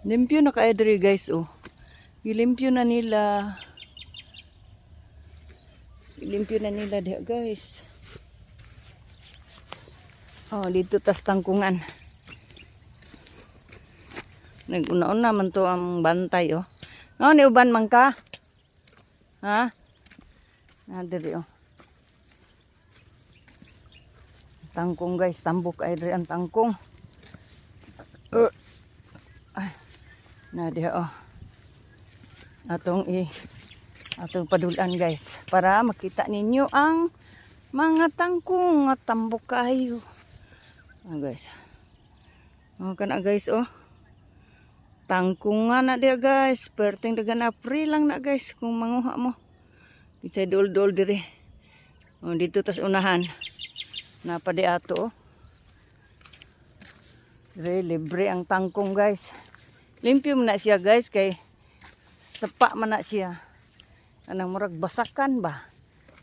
Limpyo na kaya diri guys oh. Gilimpyo na nila. Gilimpyo na nila diha guys. Oh, dito tas tangkungan. Naguna-una man to ang bantay oh. No, ni uban man ka? Ha? Diri oh. Tangkong guys, tambok ay diri ang tangkong. Diha oh. Atong padulan guys para makita ninyo ang mga tangkong at tambok kayo. Guys. Oh kana guys oh. Tangkong nga na diha guys. Perting dagan April lang na guys kung manguha mo. Kisay dol-dol diri. Oh dito tas unahan. Napadi ato oh. Diri libre ang tangkong guys. Limpyo man na siya guys kay sapa man na siya. Anang murag basakan ba?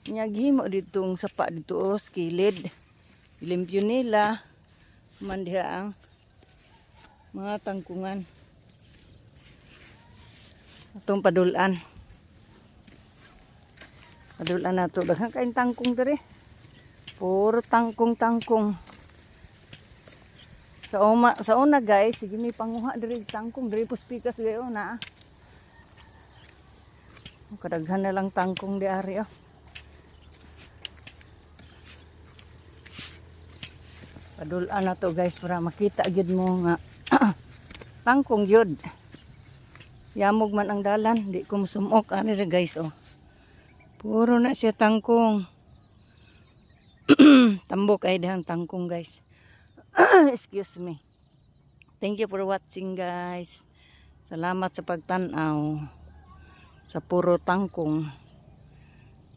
Nyagihimo ditong sapa dito oh, skilid. Limpyo nila man diha ang mga tangkungan. Atong padulan. Padulan nato daghang kain tangkong diri. Puro tangkong-tangkong. Sa una guys, sige may panguha diri tangkong diri puspikas gayo na. Kadaghan na lang tangkong di ari oh. Padulan na to guys para makita gyud mo nga tangkong gyud. Yamog man ang dalan, di ko musumok ani ra guys oh. Puro na siya tangkong. Tambok ay dihang tangkong guys. Excuse me. Thank you for watching guys. Salamat sa pagtanaw sa puro tangkong.